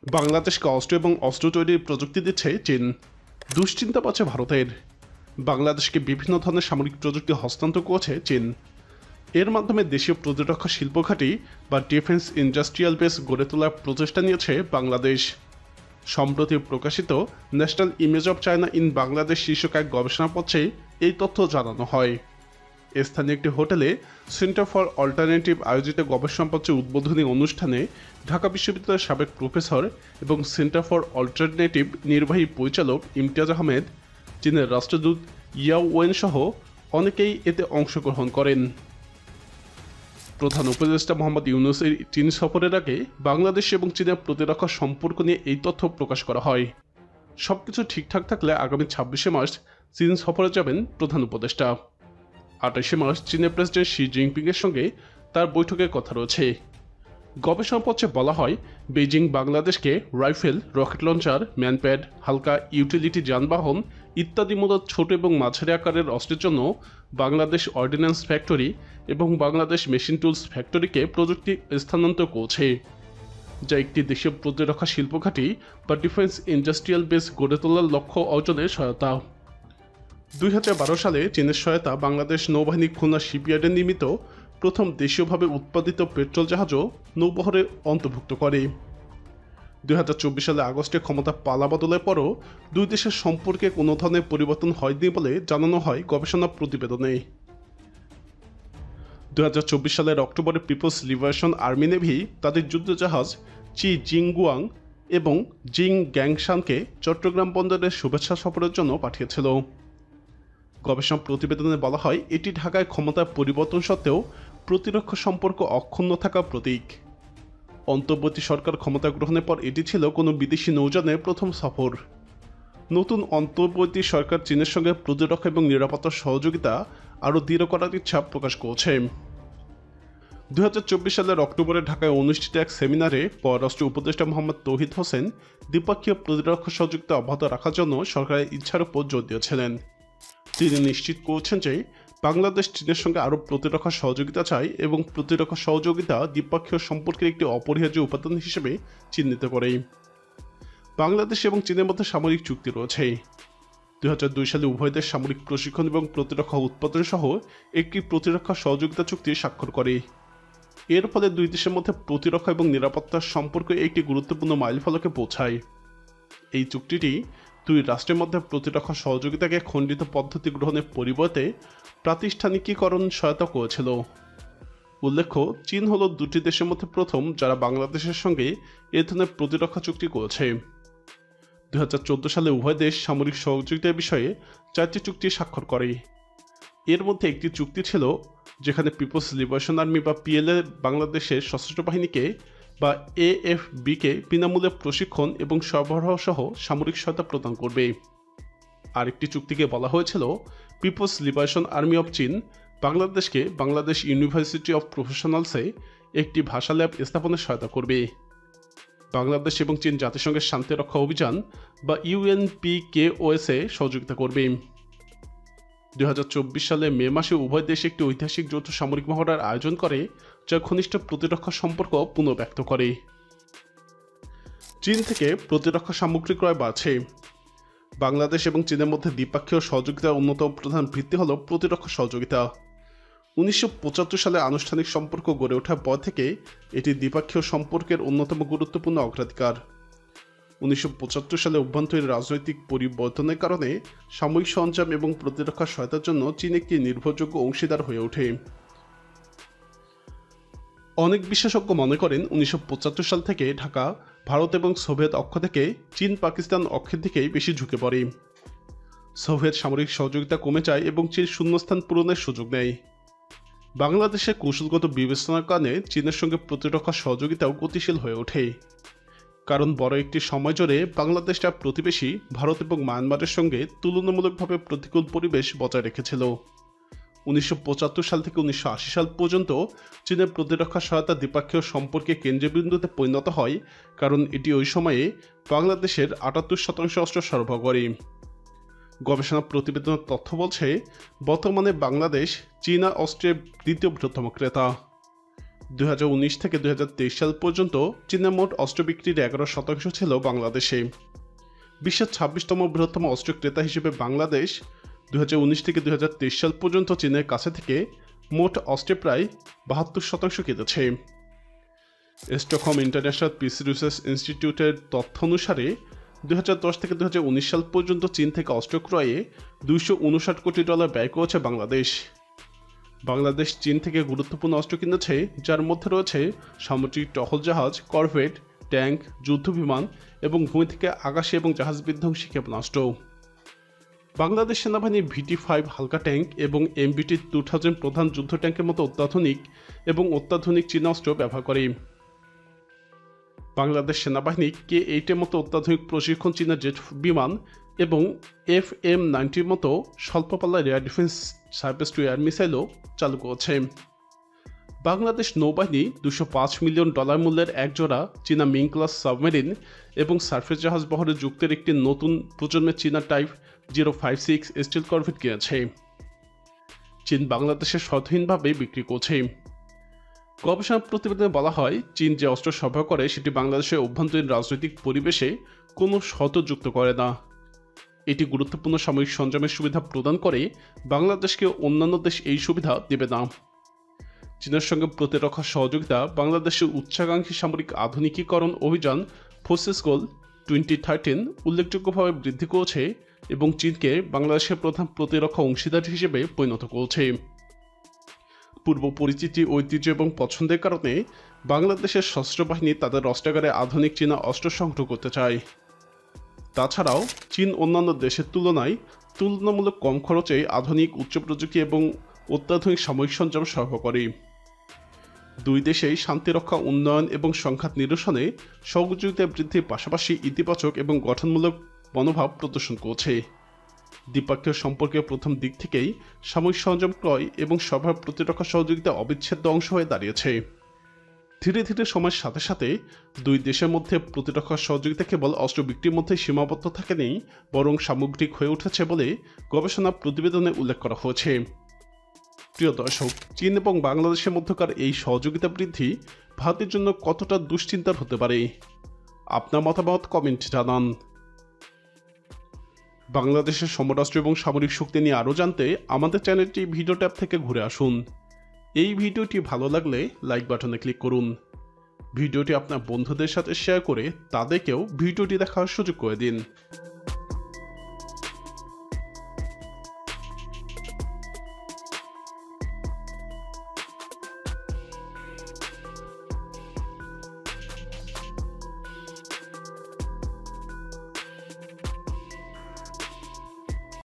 বাংলাদেশকে অস্ত্র এবং অস্ত্র তৈরির প্রযুক্তি দিচ্ছে চীন। দুশ্চিন্তা পাচ্ছে ভারতের। বাংলাদেশকে বিভিন্ন ধরনের সামরিক প্রযুক্তি হস্তান্তর করছে চীন। এর মাধ্যমে দেশীয় প্রতিরক্ষা শিল্প ঘাঁটি বা ডিফেন্স ইন্ডাস্ট্রিয়াল বেস গড়ে তোলার প্রচেষ্টা নিয়েছে বাংলাদেশ। সম্প্রতি প্রকাশিত national image of China in Bangladesh শীর্ষক এক গবেষণাপত্রে এই তথ্য জানানো হয়। স্থানীয় একটি হোটেলে সেন্টার ফর অল্টারনেটিভ আয়োজিত গবেষণাপত্রের উদ্বোধনী অনুষ্ঠানে ঢাকা বিশ্ববিদ্যালয়ের সাবেক প্রফেসর এবং সেন্টার ফর অল্টারনেটিভ নির্বাহী পরিচালক ইমতিয়াজ আহমেদ, চীনের রাষ্ট্রদূত ইয়াও ওয়েন সহ অনেকেই এতে অংশগ্রহণ করেন। প্রধান উপদেষ্টা মোহাম্মদ ইউনূসের চীন সফরের আগে বাংলাদেশ এবং চীনের প্রতিরক্ষা সম্পর্ক নিয়ে এই তথ্য প্রকাশ করা হয়। সবকিছু ঠিকঠাক থাকলে আগামী 26শে মার্চ চীন সফরে যাবেন প্রধান উপদেষ্টা। 28শে মার্চ চীনের প্রেসিডেন্ট শি জিনপিংয়ের সঙ্গে তার বৈঠকের কথা রয়েছে। গবেষণাপত্রে বলা হয়, বেইজিং বাংলাদেশকে রাইফেল, রকেট লঞ্চার, ম্যানপ্যাড, হালকা ইউটিলিটি যানবাহন ইত্যাদি মূলত ছোট এবং মাঝারি আকারের অস্ত্রের জন্য বাংলাদেশ অর্ডিন্যান্স ফ্যাক্টরি এবং বাংলাদেশ মেশিন টুলস ফ্যাক্টরিকে প্রযুক্তি স্থানান্তর করছে, যা একটি দেশীয় প্রতিরক্ষা শিল্প ঘাঁটি বা ডিফেন্স ইন্ডাস্ট্রিয়াল বেস গড়ে তোলার লক্ষ্য অর্জনের সহায়তা। 2012 সালে চীনের সহায়তা বাংলাদেশ নৌবাহিনী খুলনা শিপইয়ার্ডে নির্মিত প্রথম দেশীয়ভাবে উৎপাদিত পেট্রোল জাহাজও নৌবহরে অন্তর্ভুক্ত করে। 2024 সালে আগস্টে ক্ষমতা পালাবদলের পরও দুই দেশের সম্পর্কে কোনো ধরনের পরিবর্তন হয়নি বলে জানানো হয় গবেষণা প্রতিবেদনে। 2024 সালের অক্টোবরে পিপলস লিবারেশন আর্মি নেভি তাদের যুদ্ধজাহাজ চি জিংগুয়াং এবং জিং গ্যাংশানকে চট্টগ্রাম বন্দরের শুভেচ্ছা সফরের জন্য পাঠিয়েছিল। গবেষণা প্রতিবেদনে বলা হয়, এটি ঢাকায় ক্ষমতার পরিবর্তন সত্ত্বেও প্রতিরক্ষা সম্পর্ক অক্ষুণ্ণ থাকার প্রতীক। অন্তর্বর্তী সরকার ক্ষমতা গ্রহণের পর এটি ছিল কোনো বিদেশি নৌযানের প্রথম সফর। নতুন অন্তর্বর্তী সরকার চীনের সঙ্গে প্রতিরক্ষা এবং নিরাপত্তা সহযোগিতা আরও দৃঢ় করার ইচ্ছা প্রকাশ করেছে। 2024 সালের অক্টোবরে ঢাকায় অনুষ্ঠিত এক সেমিনারে পররাষ্ট্র উপদেষ্টা মোহাম্মদ তৌহিদ হোসেন দ্বিপক্ষীয় প্রতিরক্ষা সহযোগিতা অব্যাহত রাখার জন্য সরকারের ইচ্ছার উপর জোর দিয়েছিলেন। তিনি নিশ্চিত করেছেন যে বাংলাদেশ চীনের সঙ্গে আরও প্রতিরক্ষা সহযোগিতা চায় এবং প্রতিরক্ষা সহযোগিতা দ্বিপক্ষীয় সম্পর্কের একটি অপরিহার্য উপাদান হিসেবে চিহ্নিত করে। বাংলাদেশ এবং চীনের মধ্যে সামরিক চুক্তি রয়েছে। 2002 সালে উভয় দেশ সামরিক প্রশিক্ষণ এবং প্রতিরক্ষা উৎপাদন সহ একটি প্রতিরক্ষা সহযোগিতা চুক্তি স্বাক্ষর করে। এর ফলে দুই দেশের মধ্যে প্রতিরক্ষা এবং নিরাপত্তার সম্পর্কে একটি গুরুত্বপূর্ণ মাইলফলকে পৌঁছায়। এই চুক্তিটি দুই রাষ্ট্রের মধ্যে প্রতিরক্ষা সহযোগিতাকে খণ্ডিত পদ্ধতি গ্রহণের পরিবর্তে প্রাতিষ্ঠানিকীকরণ সহায়তা করেছিল। উল্লেখ্য, চীন হল দুটি দেশের মধ্যে প্রথম যারা বাংলাদেশের সঙ্গে এ ধরনের প্রতিরক্ষা চুক্তি করেছে। 2014 সালে উভয় দেশ সামরিক সহযোগিতার বিষয়ে 4টি চুক্তি স্বাক্ষর করে। এর মধ্যে একটি চুক্তি ছিল যেখানে পিপলস লিবারেশন আর্মি বা পিএলএ বাংলাদেশের সশস্ত্র বাহিনীকে বা এএফবিকে বিনামূল্যে প্রশিক্ষণ এবং সরবরাহ সহ সামরিক সহায়তা প্রদান করবে। আরেকটি চুক্তিকে বলা হয়েছিল পিপলস লিবারেশন আর্মি অব চীন বাংলাদেশকে বাংলাদেশ ইউনিভার্সিটি অব প্রফেশনালসে একটি ভাষা ল্যাব স্থাপনের সহায়তা করবে। বাংলাদেশ এবং চীন জাতিসংঘের শান্তি রক্ষা অভিযান বা ইউএনপিকেওএসে সহযোগিতা করবে। 2024 সালে মে মাসে উভয় দেশ একটি ঐতিহাসিক যৌথ সামরিক মহড়ার আয়োজন করে, যা ঘনিষ্ঠ প্রতিরক্ষা সম্পর্ক পুনর্ব্যক্ত করে। চীন থেকে প্রতিরক্ষা সামগ্রী ক্রয় বাড়ছে। বাংলাদেশ এবং চীনের মধ্যে দ্বিপক্ষীয় সহযোগিতার অন্যতম প্রধান ভিত্তি হল প্রতিরক্ষা সহযোগিতা। 1975 সালে আনুষ্ঠানিক সম্পর্ক গড়ে ওঠার পর থেকে এটি দ্বিপক্ষীয় সম্পর্কের অন্যতম গুরুত্বপূর্ণ অগ্রাধিকার। 1975 সালে অভ্যন্তরীণ রাজনৈতিক পরিবর্তনের কারণে সামরিক সরঞ্জাম এবং প্রতিরক্ষা সহায়তার জন্য চীন একটি নির্ভরযোগ্য অংশীদার হয়ে ওঠে। অনেক বিশেষজ্ঞ মনে করেন 1975 সাল থেকে ঢাকা ভারত এবং সোভিয়েত অক্ষ থেকে চীন পাকিস্তান অক্ষের দিকেই বেশি ঝুঁকে পড়ে। সোভিয়েত সামরিক সহযোগিতা কমে যায় এবং চীন শূন্যস্থান পূরণের সুযোগ নেয়। বাংলাদেশের কৌশলগত বিবেচনার কারণে চীনের সঙ্গে প্রতিরক্ষা সহযোগিতাও গতিশীল হয়ে ওঠে। কারণ বড় একটি সময় জুড়ে বাংলাদেশ তার প্রতিবেশী ভারত এবং মায়ানমারের সঙ্গে তুলনামূলকভাবে প্রতিকূল পরিবেশ বজায় রেখেছিল। 1975 সাল থেকে 1980 সাল পর্যন্ত চীনের প্রতিরক্ষা সহায়তা দ্বিপক্ষীয় সম্পর্কে কেন্দ্রবিন্দুতে পরিণত হয়, কারণ এটি ওই সময়ে বাংলাদেশের 78% অস্ত্র সরবরাহ করে। গবেষণা প্রতিবেদনের তথ্য বলছে, বর্তমানে বাংলাদেশ চীনা অস্ত্রের দ্বিতীয় বৃহত্তম ক্রেতা। 2019 থেকে 2023 সাল পর্যন্ত চীনের মোট অস্ত্র বিক্রির 11% ছিল বাংলাদেশে। বিশ্বের 26তম বৃহত্তম অস্ত্র ক্রেতা হিসেবে বাংলাদেশ 2019 থেকে 2023 সাল পর্যন্ত চীনের কাছে থেকে মোট অস্ত্রে প্রায় 72% কিনেছে। স্টকহোম ইন্টারন্যাশনাল পিস রিসার্চ ইনস্টিটিউটের তথ্য অনুসারে 2010 থেকে 2019 সাল পর্যন্ত চীন থেকে অস্ত্র ক্রয়ে $259 কোটি ব্যয় করেছে বাংলাদেশ। বাংলাদেশ চীন থেকে গুরুত্বপূর্ণ অস্ত্র কিনেছে, যার মধ্যে রয়েছে সামুদ্রিক টহল জাহাজ, করভেট, ট্যাঙ্ক, যুদ্ধবিমান এবং ভূমি থেকে আকাশে এবং জাহাজ বিধ্বংসী ক্ষেপণাস্ত্র। বাংলাদেশ সেনাবাহিনী VT-5 হালকা ট্যাঙ্ক এবং MBT-2000 প্রধান যুদ্ধ ট্যাঙ্কের মতো অত্যাধুনিক চীনা অস্ত্র ব্যবহার করে। বাংলাদেশ সেনাবাহিনী K-8 মতো অত্যাধুনিক প্রশিক্ষণ চীনা জেট বিমান এবং FM-90 মতো স্বল্পপাল্লার air defence surface to air মিসাইলও চালু করেছে। বাংলাদেশ নৌবাহিনী $205 মিলিয়ন মূল্যের একজোড়া চীনা মিং ক্লাস সাবমেরিন এবং সারফেস জাহাজ বহরে যুক্তের একটি নতুন প্রজন্মের চীনা টাইপ 056 স্টিল করভেট কিনেছে। চীন বাংলাদেশে স্বাধীনভাবে বিক্রি করছে। গবেষণা প্রতিবেদনে বলা হয়, চীন যে অস্ত্র সরবরাহ করে সেটি বাংলাদেশের অভ্যন্তরীণ রাজনৈতিক পরিবেশে কোনো শর্ত যুক্ত করে না। এটি গুরুত্বপূর্ণ সামরিক সরঞ্জামের সুবিধা প্রদান করে, বাংলাদেশকে অন্যান্য দেশ এই সুবিধা দেবে না। চীনের সঙ্গে প্রতিরক্ষা সহযোগিতা বাংলাদেশের উচ্চাকাঙ্ক্ষী সামরিক আধুনিকীকরণ অভিযান ফোর্সেস গোল 2013 উল্লেখযোগ্যভাবে বৃদ্ধি করেছে এবং চীনকে বাংলাদেশের প্রধান প্রতিরক্ষা অংশীদার হিসেবে পরিণত করেছে। পূর্ব পরিচিতি, ঐতিহ্য এবং পছন্দের কারণে বাংলাদেশের সশস্ত্র বাহিনী তাদের অস্ত্রাগারে আধুনিক চীনা অস্ত্র সংগ্রহ করতে চায়। তাছাড়াও চীন অন্যান্য দেশের তুলনায় তুলনামূলক কম খরচে আধুনিক উচ্চ প্রযুক্তি এবং অত্যাধুনিক সামরিক সরঞ্জাম সরবরাহ করে। দুই দেশেই শান্তিরক্ষা, উন্নয়ন এবং সংঘাত নিরসনে সহযোগিতা বৃদ্ধির পাশাপাশি ইতিবাচক এবং গঠনমূলক মনোভাব প্রদর্শন করছে। দ্বিপক্ষীয় সম্পর্কের প্রথম দিক থেকেই সামরিক সরঞ্জাম ক্রয় এবং সরবরাহ প্রতিরক্ষা সহযোগিতা অবিচ্ছেদ্য অংশ হয়ে দাঁড়িয়েছে। ধীরে ধীরে সময়ের সাথে সাথে দুই দেশের মধ্যে প্রতিরক্ষা সহযোগিতা কেবল অস্ত্র বিক্রির মধ্যে সীমাবদ্ধ থাকেনি, বরং সামগ্রিক হয়ে উঠেছে বলে গবেষণা প্রতিবেদনে উল্লেখ করা হয়েছে। প্রিয় দর্শক, চীন এবং বাংলাদেশের মধ্যকার এই সহযোগিতা বৃদ্ধি ভারতের জন্য কতটা দুশ্চিন্তার হতে পারে? আপনার মতামত কমেন্টে জানান। বাংলাদেশের সমরাস্ত্র এবং সামরিক শক্তি নিয়ে আরও জানতে আমাদের চ্যানেলটি ভিডিও ট্যাব থেকে ঘুরে আসুন। এই ভিডিওটি ভালো লাগলে লাইক বাটনে ক্লিক করুন। ভিডিওটি আপনার বন্ধুদের সাথে শেয়ার করে তাদেরকেও ভিডিওটি দেখার সুযোগ করে দিন।